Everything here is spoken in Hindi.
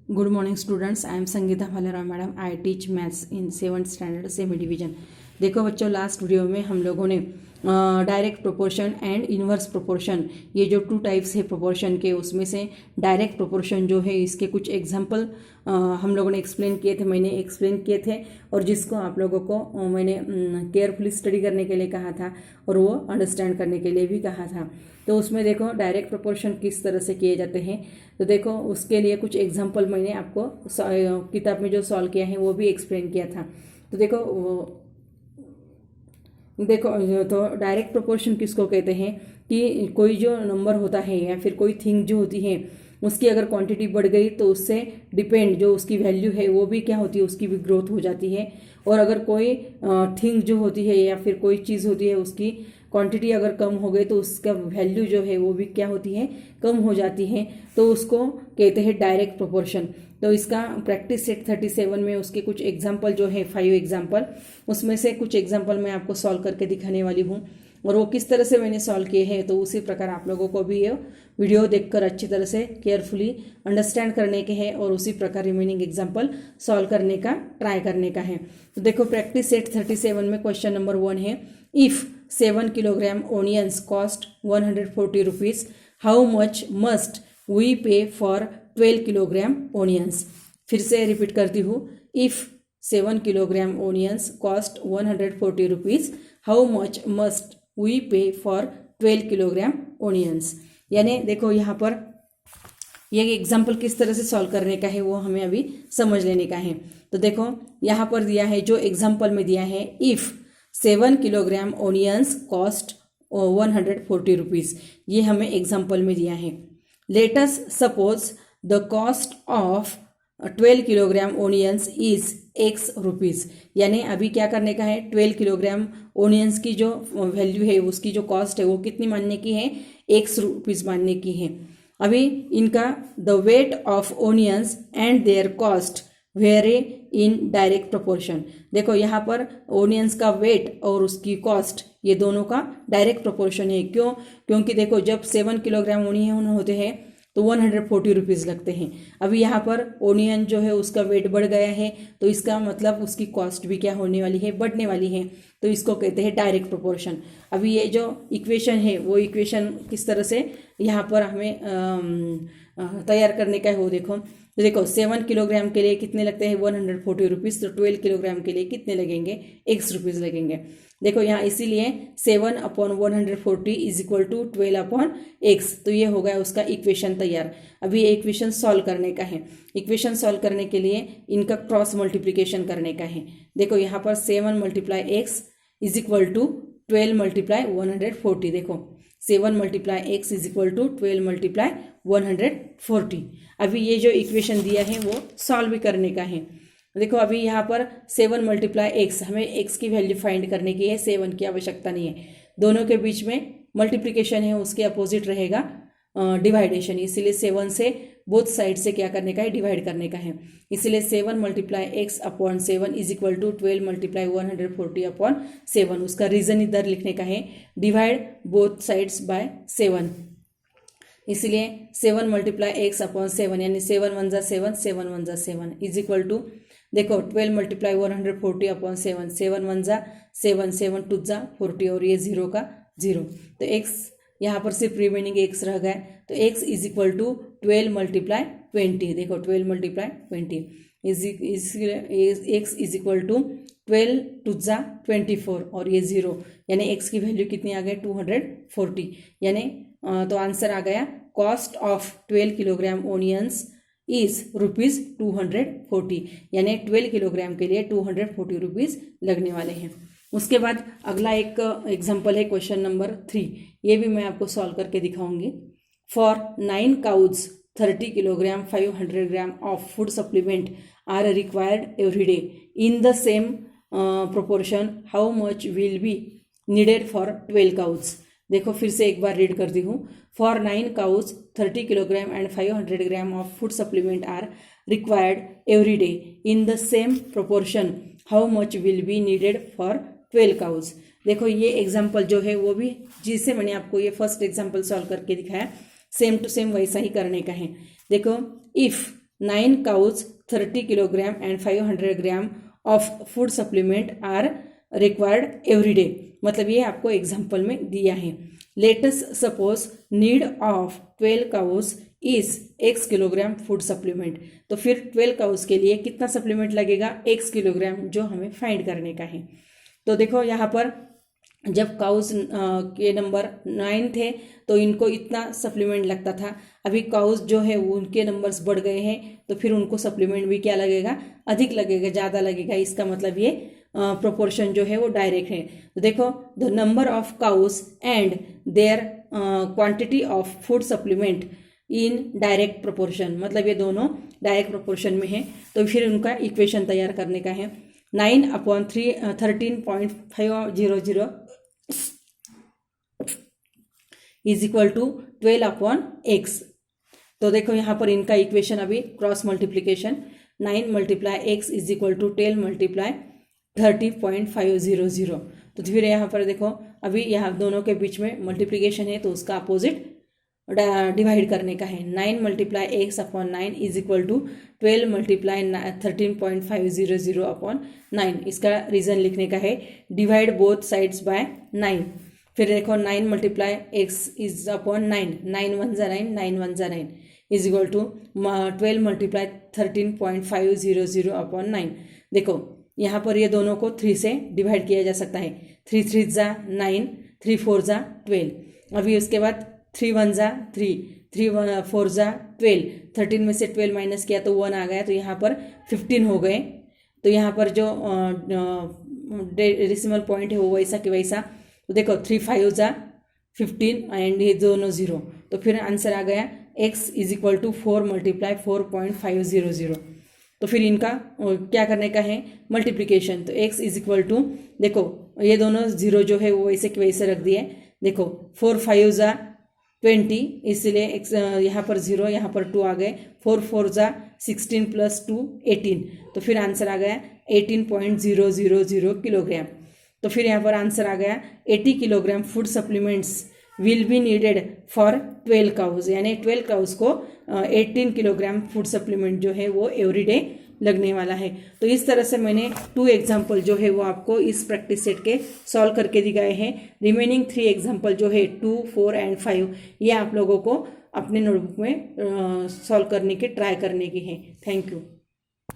Good morning students, I am Sangeeta Bhalara madam. I teach maths in 7th standard semi division. देखो बच्चों, लास्ट वीडियो में हम लोगों ने direct proportion and inverse proportion, ये जो टू टाइप्स है प्रोपोर्शन के, उसमें से डायरेक्ट प्रोपोर्शन जो है इसके कुछ एग्जांपल हम लोगों ने एक्सप्लेन किए थे, मैंने एक्सप्लेन किए थे, और जिसको आप लोगों को मैंने केयरफुली स्टडी करने के लिए कहा था और वो अंडरस्टैंड करने के लिए भी कहा था। तो उसमें देखो डायरेक्ट प्रोपोर्शन किस तरह से किए जाते हैं, तो देखो उसके लिए कुछ एग्जांपल मैंने आपको किताब में जो सॉल्व किया है वो भी एक्सप्लेन किया था। तो देखो तो डायरेक्ट प्रोपोर्शन किसको कहते हैं कि कोई जो नंबर होता है या फिर कोई थिंग जो होती है उसकी अगर क्वांटिटी बढ़ गई तो उससे डिपेंड जो उसकी वैल्यू है वो भी क्या होती है, उसकी भी ग्रोथ हो जाती है। और अगर कोई थिंग जो होती है या फिर कोई चीज़ होती है उसकी क्वांटिटी अगर कम हो गई तो उसका वैल्यू जो है वो भी क्या होती है, कम हो जाती है। तो उसको कहते हैं डायरेक्ट प्रोपोर्शन। तो इसका प्रैक्टिस सेट 37 में उसके कुछ एग्जाम्पल जो है 5 एग्जाम्पल, उसमें से कुछ एग्जाम्पल मैं आपको सॉल्व करके दिखाने वाली हूँ और वो किस तरह से मैंने सॉल्व किए हैं। तो उसी प्रकार आप लोगों को भी ये वीडियो देखकर अच्छी तरह से केयरफुली अंडरस्टैंड करने के हैं और उसी प्रकार रिमेनिंग एग्जाम्पल सॉल्व करने का ट्राई करने का है। तो देखो प्रैक्टिस सेट 37 में क्वेश्चन नंबर 1 है, if 7 kilogram onions cost 140 rupees, how much must we pay for 12 kilogram onions. फिर से रिपीट करती हूँ, if 7 kilogram onions cost 140 rupees, how much must we pay for 12 kilogram onions. यानी देखो यहाँ पर ये एग्जाम्पल किस तरह से सॉल्व करने का है वो हमें अभी समझ लेने का है। तो देखो यहाँ पर दिया है, जो एग्जाम्पल में दिया है, if 7 kilogram onions cost 140 rupees, ये हमें एग्जाम्पल में दिया है। Let us suppose the cost of 12 kilogram onions is x rupees. यानी अभी क्या करने का है, 12 किलोग्राम ओनियंस की जो वैल्यू है, उसकी जो कॉस्ट है वो कितनी मानने की है, एक्स रुपीज़ मानने की है। अभी इनका the weight of onions and there cost very in direct proportion. देखो यहाँ पर ओनियंस का वेट और उसकी कॉस्ट ये दोनों का डायरेक्ट प्रोपोर्शन है। क्यों? क्योंकि देखो जब 7 किलोग्राम ओनियन होते हैं तो 140 रुपीज़ लगते हैं। अभी यहाँ पर ओनियन जो है उसका वेट बढ़ गया है तो इसका मतलब उसकी कॉस्ट भी क्या होने वाली है, बढ़ने वाली है। तो इसको कहते हैं डायरेक्ट प्रोपोर्शन। अभी ये जो इक्वेशन है वो इक्वेशन किस तरह से यहाँ पर हमें तैयार करने का है वो देखो। तो देखो 7 किलोग्राम के लिए कितने लगते हैं, 140 रुपीज़, तो 12 किलोग्राम के लिए कितने लगेंगे, एक्स रुपीज़ लगेंगे। देखो यहाँ इसीलिए 7/140 इज इक्वल टू 12/x, तो ये हो गया उसका इक्वेशन तैयार। अभी ये इक्वेशन सॉल्व करने का है। इक्वेशन सॉल्व करने के लिए इनका क्रॉस मल्टीप्लिकेशन करने का है। देखो यहाँ पर 7 × x इज इक्वल टू 12 × 140। देखो 7 × x इज इक्वल टू 12 × 140। अभी ये जो इक्वेशन दिया है वो सॉल्व भी करने का है। देखो अभी यहाँ पर 7 × x, हमें x की वैल्यू फाइंड करने की है, 7 की आवश्यकता नहीं है। दोनों के बीच में मल्टीप्लिकेशन है, उसके अपोजिट रहेगा डिवाइडेशन, इसीलिए 7 से बोथ साइड से क्या करने का है, डिवाइड करने का है। इसलिए 7 × x/7 इज इक्वल टू 12 × 140/7। उसका रीजन इधर लिखने का है, डिवाइड बोथ साइड्स बाय 7। इसलिए 7 × x/7 यानी 7 × 1 = 7, 7 × 1 = 7 इज इक्वल टू, देखो 12 × 140/7, 7 × 1 = 7, 7 × 2 = 40 और ये 0 का 0। तो x यहाँ पर सिर्फ रिमेनिंग x रह गया, तो x इज इक्वल टू 12 × 20। देखो 12 × 20 x इज इक्वल टू 12 × 2 = 24 और ये 0, यानी x की वैल्यू कितनी आ गई, 240। यानी तो आंसर आ गया, cost of 12 kilogram onions is ₹240। यानी 12 किलोग्राम के लिए 240 रुपीज़ लगने वाले हैं। उसके बाद अगला एक एग्जाम्पल है क्वेश्चन नंबर 3, ये भी मैं आपको सॉल्व करके दिखाऊंगी। For 9 cows 30 kilogram 500 gram of food supplement are required every day in the same proportion, how much will be needed for 12 cows. देखो फिर से एक बार रीड करती हूँ। For 9 cows 30 kilogram and 500 gram of food supplement are required every day in the same proportion, how much will be needed for 12 cows. देखो ये एग्जाम्पल जो है वो भी जिससे मैंने आपको ये फर्स्ट एग्जाम्पल सॉल्व करके दिखाया, सेम टू सेम वैसा ही करने का है। देखो if 9 cows 30 kilogram and 500 gram of food supplement are required every day. मतलब ये आपको एग्जाम्पल में दिया है। Let's suppose need of 12 cows is x kilogram food supplement. तो फिर 12 काउस के लिए कितना सप्लीमेंट लगेगा, x किलोग्राम, जो हमें फाइंड करने का है। तो देखो यहाँ पर जब काउस के नंबर 9 थे तो इनको इतना सप्लीमेंट लगता था। अभी काउस जो है वो उनके नंबर्स बढ़ गए हैं तो फिर उनको सप्लीमेंट भी क्या लगेगा, अधिक लगेगा, ज़्यादा लगेगा। इसका मतलब ये प्रोपोर्शन जो है वो डायरेक्ट है। तो देखो the number of cows and their quantity of food supplement in direct proportion, मतलब ये दोनों डायरेक्ट प्रोपोर्शन में है। तो फिर उनका इक्वेशन तैयार करने का है। 9/13.500 इज इक्वल टू 12/x। तो देखो यहाँ पर इनका इक्वेशन अभी cross multiplication 9 × x is equal to 12 × 30.500। तो फिर यहाँ पर देखो अभी यहाँ दोनों के बीच में मल्टीप्लीकेशन है तो उसका अपोजिट डिवाइड करने का है। 9 × x/9 इज इक्वल टू 12 × 13.500/9। इसका रीज़न लिखने का है, डिवाइड बोथ साइड्स बाय 9। फिर देखो 9 × x इज अपॉन 9, 9 1 जा 9, 9 1 जा 9 इज इक्वल टू 12 × 13.500/9। देखो यहाँ पर ये दोनों को 3 से डिवाइड किया जा सकता है। 3 3 जा 9, 3 4 जा 12। अभी उसके बाद 3 1 जा 3, 3 4 जा 12। 13 में से 12 माइनस किया तो 1 आ गया, तो यहाँ पर 15 हो गए। तो यहाँ पर जो डेसिमल पॉइंट है वो वैसा कि वैसा। तो देखो 3 5 जा 15 एंड ये दोनों 0। तो फिर आंसर आ गया x इज इक्वल टू 4 × 4.500। तो फिर इनका क्या करने का है, मल्टीप्लिकेशन। तो x इज इक्वल टू, देखो ये दोनों 0 जो है वो वैसे कि वैसे रख दिए। देखो 4 5 जा 20, इसलिए x यहाँ पर 0, यहाँ पर 2 आ गए। 4 4 जा 16 + 2 18। तो फिर आंसर आ गया 18.000 किलोग्राम। तो फिर यहाँ पर आंसर आ गया 80 kilogram food supplements will be needed for 12 cows. यानी 12 काउज को 18 किलोग्राम फूड सप्लीमेंट जो है वो एवरीडे लगने वाला है। तो इस तरह से मैंने 2 एग्जाम्पल जो है वो आपको इस प्रैक्टिस सेट के सॉल्व करके दिखाए हैं। रिमेनिंग 3 एग्जाम्पल जो है 2 4 एंड 5 ये आप लोगों को अपने नोटबुक में सॉल्व करने की ट्राई करने की है। Thank you.